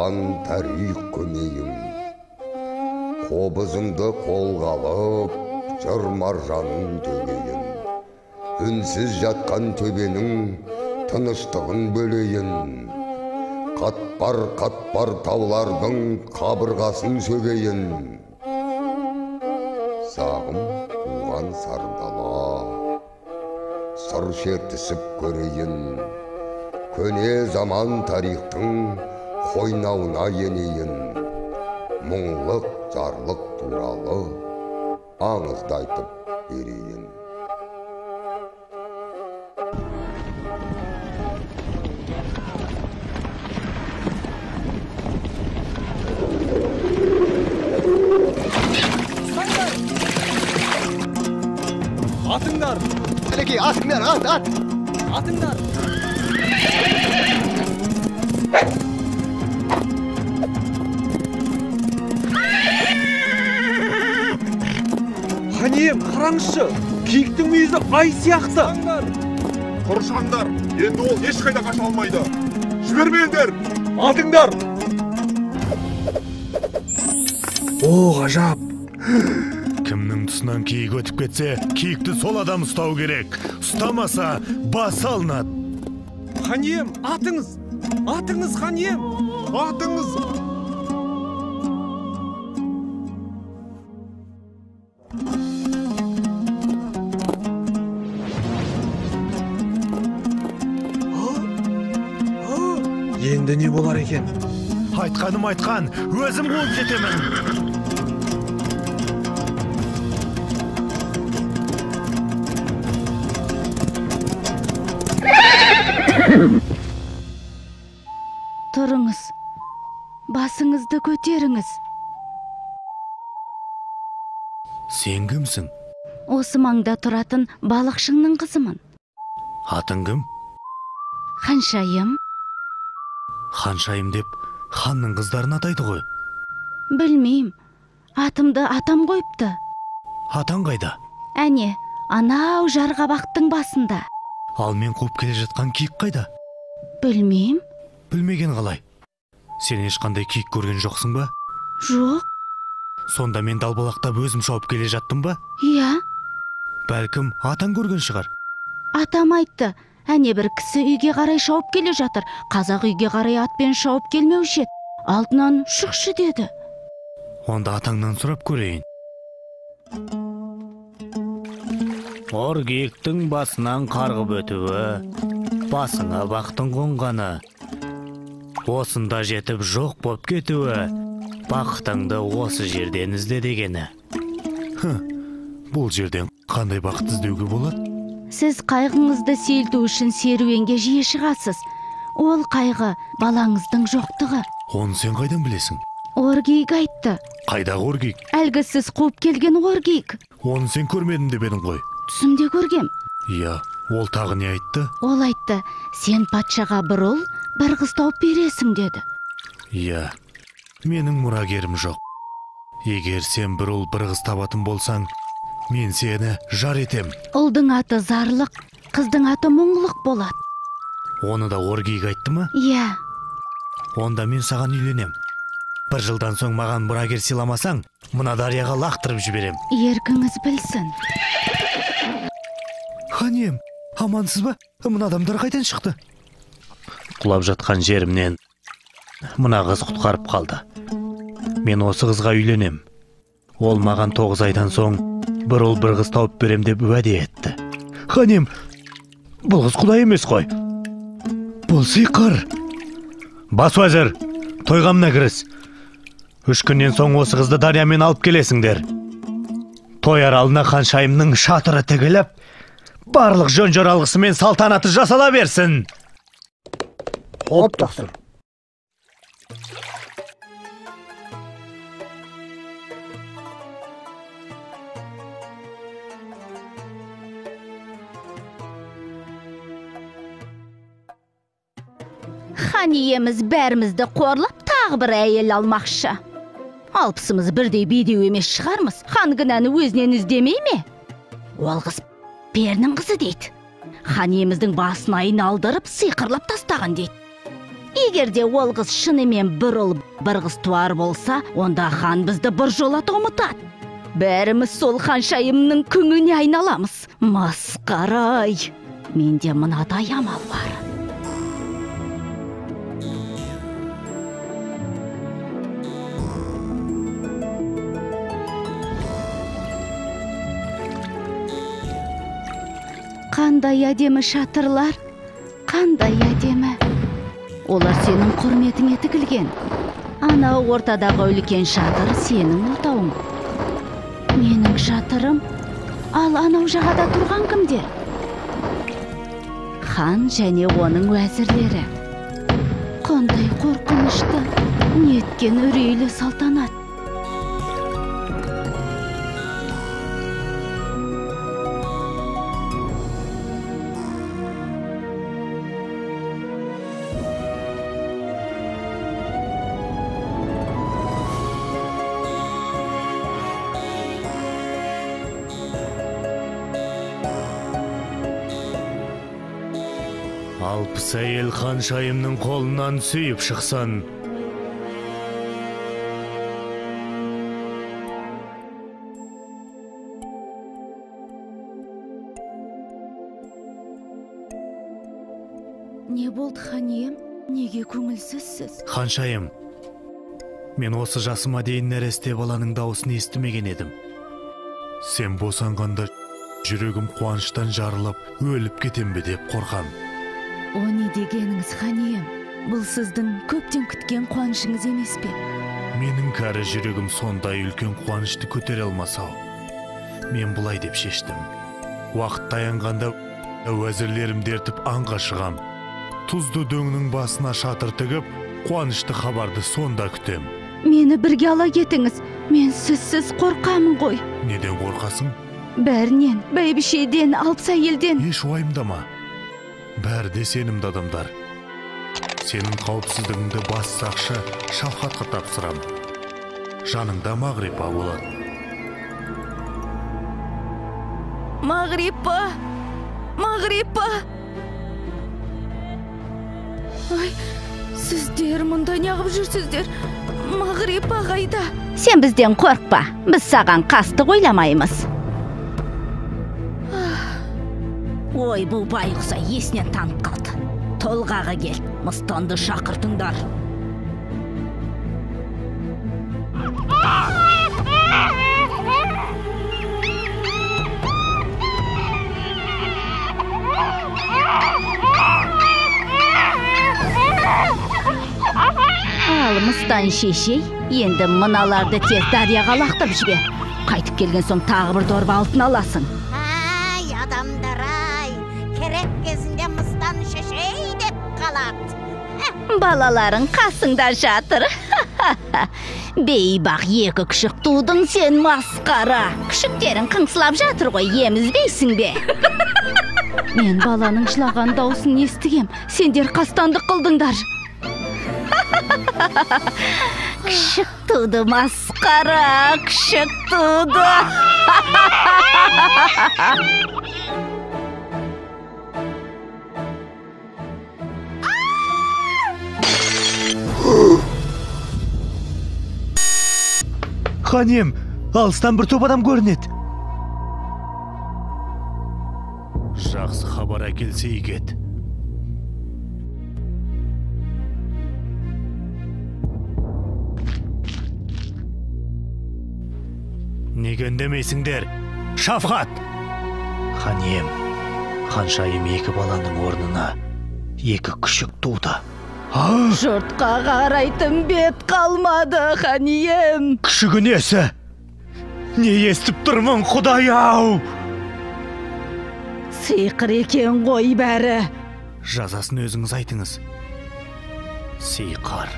заман тарих көмейім. Қобызымды қолға алып, жыр маржанын төгейін. Үнсіз жатқан төбенің тыныштығын бөлейін. Қатпар таулардың қабырғасын сөгейін. Сағым туған сарындала, сыр шертісіп көрейін. Көне заман тарихтың қойнауына енейін. Мұңлық, жарлық туралы аңызды айтып берейін. Atыңдар! Әлекей, атыңдар, ат! Atыңдар! Ханем, қараңызшы! Киіктің мүйізі ай сияқты! Құрышаңдар, енді ол ешқайда қаша алмайды. Жібермеңдер! Атыңдар! О, ғажап! Кімнің тұсынан киік өтіп кетсе, киікті сол адам ұстау керек. Ұстамаса, бас алынады. Ханем, атыңыз! Атыңыз, ханем! Атыңыз! Енді не болар екен? Айтқаным айтқан, өзім қуып жетемін. Тұрыңыз, басыңызды көтеріңіз. Сен кімсің? Осы маңда тұратын балықшыңның қызымын. Атың кім? Ханшайым. Ханшайым деп ханның қыздарын атайды ғой. Білмейм, атымды атам қойыпты. Атаң қайда? Әне, анау жарғабақтың басында. Ал мен қуып келе жатқан киік қайда? Білмейм. Білмеген қалай? Сен ешқандай киік көрген жоқсың ба? Жоқ. Сонда мен далбалақтап өзім шауып келе жаттым ба? Иә. Бәлкім атаң көрген шығар. Атам айтты, әне бір кісі үйге қарай шауып келе жатыр. Қазақ үйге қарай атпен шауып келмеуші еді. Алдынан шықшы деді. Онда атаңнан сұрап көрейін. Ор киіктің басынан қарғып өтуі, басыңа бақтың қонғаны, осында жетіп жоқ боп кетуі, бақытыңды осы жерден ізде дегені. Бұл жерден қандай бақыт іздеуге болады? Сіз қайғыңызды сейілту үшін серуенге жиі шығасыз. Ол қайғы балаңыздың жоқтығы. Оны сен қайдан білесің? Оргейк айтты. Қайдағы оргейк? Әлгі сіз қуып келген оргейк. Оны сен көрмедім деп едің ғой. Түсімде көргем. Иә, ол тағы не айтты? Ол айтты, сен патшаға бір ұл, бір қыз тауып бересің деді. Иә, менің мұрагерім жоқ. Егер сен бір ұл, бір қыз табатын болсаң, мен сені жар етем. Ұлдың аты зарлық, қыздың аты мұңлық болады. Оны да оргейк айтты ма? Иә. Онда мен саған үйленем. Бір жылдан соң маған мұрагер сыйламасаң, мына дарияға лақтырып жіберем. Еркіңіз білсін. Ханем, амансыз ба? Мына адамдар қайдан шықты? Құлап жатқан жерімнен мына қыз құтқарып қалды. Мен осы қызға үйленем. Ол маған 9 айдан соң бір ұл бір қыз тауып берем деп уәде етті. Ханем, бұл қыз құдай емес қой. Бұл сиқыр. Бас уәзір, тойғамына кіріс. 3 күннен соң осы қызды дариямен алып келесіңдер. Той аралына ханшайымның шатыры тігіліп, барлық жөн жоралғысы мен салтанаты жасала берсін. Хоп, тақсыр. Хан иеміз бәрімізді қорлап тағы бір әйел алмақшы. Алпысымыз бірдей бедеу емес шығармыз. Хан кінәні өзінен іздемей ме? Ол қыз перінің қызы дейді. Хан иеміздің басын айналдырып сиқырлап тастаған дейді. Егерде ол қыз шынымен бір ұл бір қыз туар болса, онда хан бізді бір жолата ұмытады. Бәріміз сол ханшайымның күңіне айналамыз. Масқарай. Менде мынадай амал бар. Қандай әдемі шатырлар, қандай әдемі. Олар сенің құрметіңе тігілген. Анау ортадағы үлкен шатыр сенің отауың. Менің шатырым, ал анау жағада тұрған кімдер? Хан және оның уәзірлері. Қандай қорқынышты, неткен үрейлі салтанат. Алпыс әйел ханшайымның қолынан сүйіп шықсан. Не болды, ханием? Неге көңілсізсіз? Ханшайым, мен осы жасыма дейін нәресте баланың дауысын естімеген едім. Сен босанғанда жүрегім қуаныштан жарылып, өліп кетем бе деп қорқам. О не дегеніңіз, ханием? Бұл сіздің көптен күткен қуанышыңыз емес пе? Менің кәрі жүрегім сондай үлкен қуанышты көтере алмасау. Мен бұлай деп шештім. Уақыт таянғанда уәзірлерімді ертіп аңға шығам. Тұзды дөңнің басына шатыр тігіп, қуанышты хабарды сонда күтем. Мені бірге ала кетіңіз. Мен сізсіз қорқамын ғой. Неден қорқасың? Бәрінен, бәйбішеден, алпыс әйелден. Еш уайымдама. Бәрі де сенімді адамдар. Сенің қауіпсіздігіңді бас сақшы Шавхатқа тапсырам. Жаныңда Мағрипа болады. Мағрипа! Мағрипа! Ой, сіздер мұнда неғып жүрсіздер? Мағрипа қайда? Сен бізден қорқпа. Біз саған қастық ойламаймыз. Ой, бұл байғұса есінен танып қалды. Толғаға кел, мыстанды шақыртыңдар. Ал, мыстан шешей, енді мыналарды тез дарияға лақтып жібер. Қайтып келген соң тағы бір дорба алтын аласың. Ай, адамдар-ай, керек кезінде мыстан шешей деп қалады. Балаларың қасыңда жатыр. Бейбақ екі күшік тудың сен, масқара. Күшіктерің қыңсылап жатыр ғой, емізбейсің бе? Мен баланың жылаған даусын естігем. Сендер қастандық қылдыңдар. Күшік туды, масқара, күшік туды. Ханем, алыстан бір топ адам көрінеді. Жақсы хабар әкелсе егет. Неге үндемейсіңдер? Шавхат! Ханем, ханшайым екі баланың орнына екі күшік туды. Жұртқа қарайтын бет қалмады, ханием. Күшігі несі? Не естіп тұрмын, Құдай-ау? Сиқыр екен ғой бәрі. Жазасын өзіңіз айтыңыз. Сиқыр.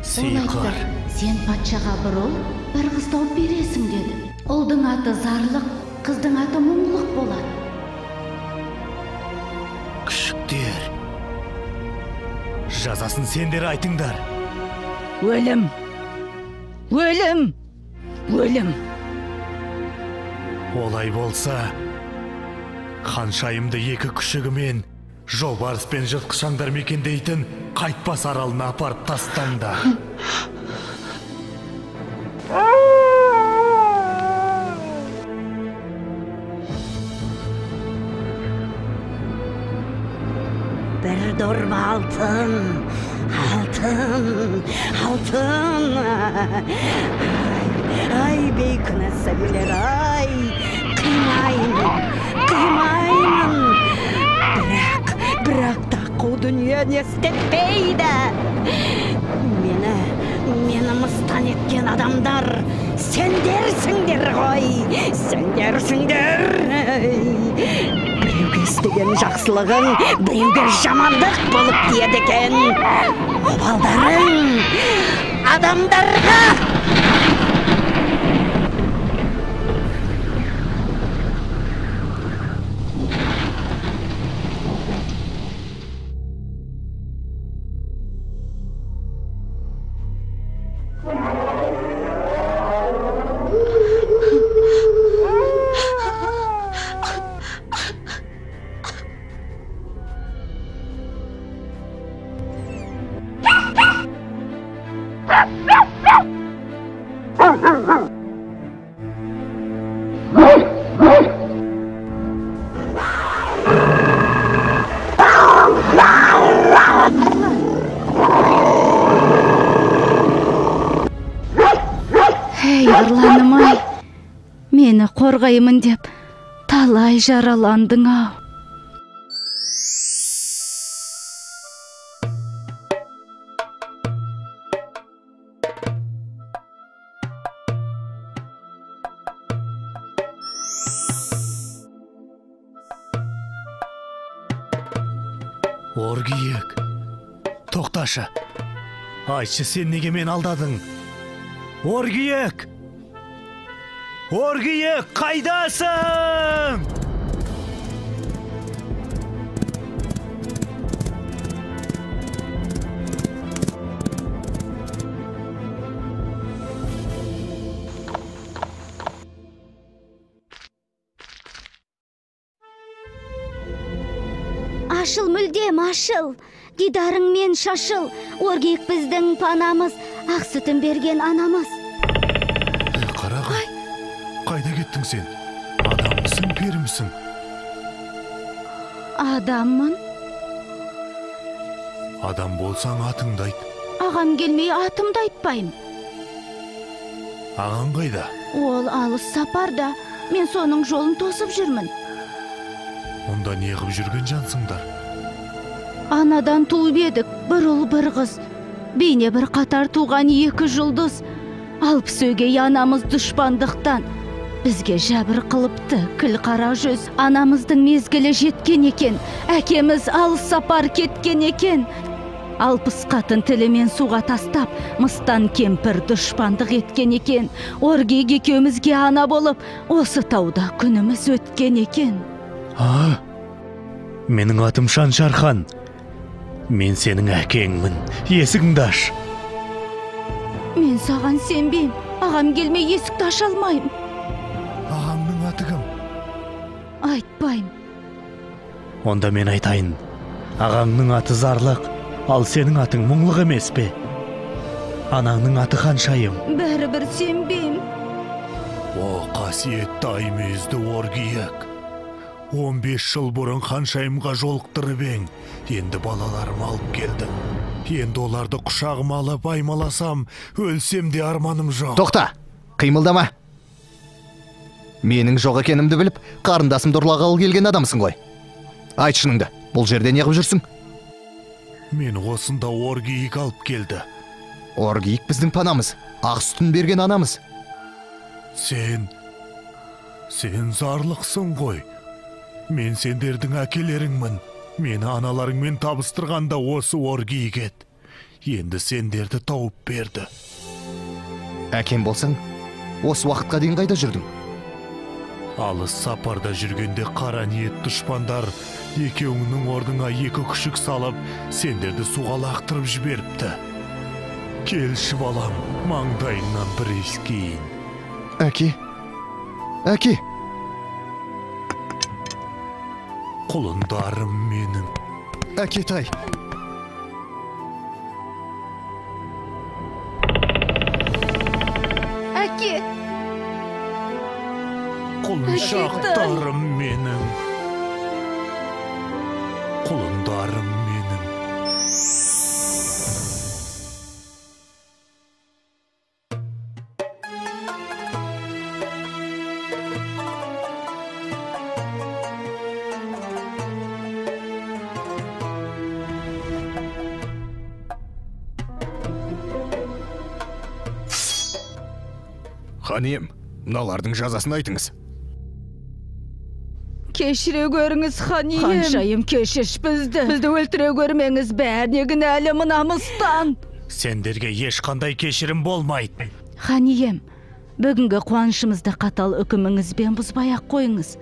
Сиқыр. Сен патшаға бір ұл, бір қыз тауып бересің деді. Ұлдың аты зарлық, қыздың аты мұңлық болады. Күшіктер. Жазасын сендер айтыңдар. Өлім. Өлім. Өлім. Олай болса, ханшайымды екі күшігімен жолбарыс пен жыртқышаңдар мекендейтін қайтпас аралына апарып тастаңдар. Bir dorba altın, altın. Ay beykine seviler ay, kıymayın. Bırak da bu dünya ne istepeydi. Meni mıstan etken adamlar, sen dersindir koy, sen dersindir. Біреуге істеген жақсылығың, біреуге жамандық болып тиеді екен. Обалдарың адамдарға. Ей, Арланым-ай, мені қорғаймын деп талай жараландың ау. Оргиек, тоқташы. Айтшы, сен неге мен алдадың? Оргиек! Оргиек, қайдасың? Ашыл мүлдем, ашыл. Дидарың мен шашыл. Оргиек біздің панамыз, ақ сүтін берген анамыз. Қарағай, қайда кеттің сен? Адаммысың, перімісің? Адаммын. Адам болсаң атыңды айт. Ағам келмей атымды айтпайым. Ағаң қайда? Ол алыс сапарда. Мен соның жолын тосып жүрмін. Онда не қып жүрген жансыңдар? Анадан туып едік, бір ұл бір қыз. Бейне бір қатар туған екі жұлдыз. Алып сөйгей анамыз дұшпандықтан. Бізге жәбір қылыпты, кіл қара жүз. Анамыздың мезгілі жеткен екен. Әкеміз алыс сапар кеткен екен. Алпыс қатын тілімен суға тастап, мыстан кемпір дұшпандық еткен екен. Оргиек екеумізге ана болып, осы тауда күніміз өткен екен. Менің атым Шаншархан. Мен сенің әкеңмін. Есігіңді аш. Мен саған сенбейм. Ағам келмей есікті аша алмайым. Ағаңның аты кім? Айтпайым. Онда мен айтайын. Ағаңның аты Зарлық, ал сенің атың мұңлық емес пе? Анаңның аты Ханшайым. Бәрібір сенбейм. О, қасиетті аймезді Оргиек. 15 жыл бұрын Ханшайымға жолықтырып ең. Енді балаларым алып келді. Енді оларды құшағыма алып аймаласам, өлсем де арманым жоқ. Тоқта, қимылдама. Менің жоқ екенімді біліп, қарындасымды ұрлағалы келген адамсың ғой. Айт шыныңды, бұл жерде не қып жүрсің? Мен осында Оргиек алып келді. Оргиек біздің панамыз, ақ сүтін берген анамыз. Сен Зарлықсың ғой. Мен сендердің әкелеріңмін. Мені аналарыңмен табыстырғанда осы Оргиек ет. Енді сендерді тауып берді. Әкем болсаң, осы уақытқа дейін қайда жүрдің? Алыс сапарда жүргенде қара ниет дұшпандар екеуіңнің орныңа екі күшік салып, сендерді суға лақтырып жіберіпті. Келші балам, маңдайыңнан бір иіскейін. Әке! Құлындарым менің. Әкетай. Әке, Құлыншақтарым менің. Құлындарым менің. Хан ием, мыналардың жазасын айтыңыз. кешіре көріңіз, хан ием. Ханшайым, кешірш бізді. Бізді өлтіре көрмеңіз, бәріне кінәлі мынамыздан. Сендерге ешқандай кешірім болмайды. Хан ием, бүгінгі қуанышымызды қатал үкіміңізбен бұзбай-ақ қойыңыз.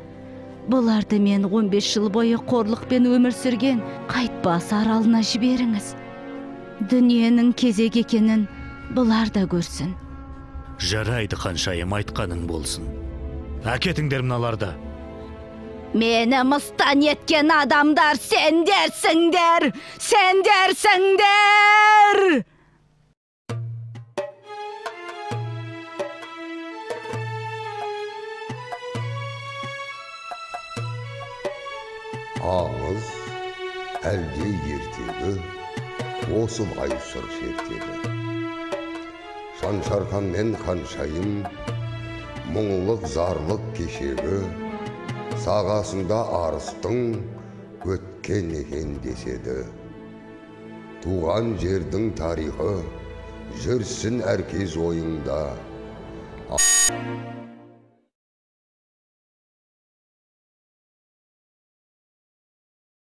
Бұларды мен 15 жыл бойы қорлықпен өмір сүрген қайтпас аралына жіберіңіз. Дүниенің кезек екенін бұлар да көрсін. Жарайды, ханшайым, айтқаның болсын. Әкетіңдер мыналарды. Мені мыстан еткен адамдар сендерсіңдер! Сендерсіңдер! Аңыз әлде ертегі, осылай сыр шертеді. Шаншархан мен ханшайым мұңлық зарлық кешегі, сағасында арыстың өткен екен деседі. Туған жердің тарихы жүрсін әркез ойыңда.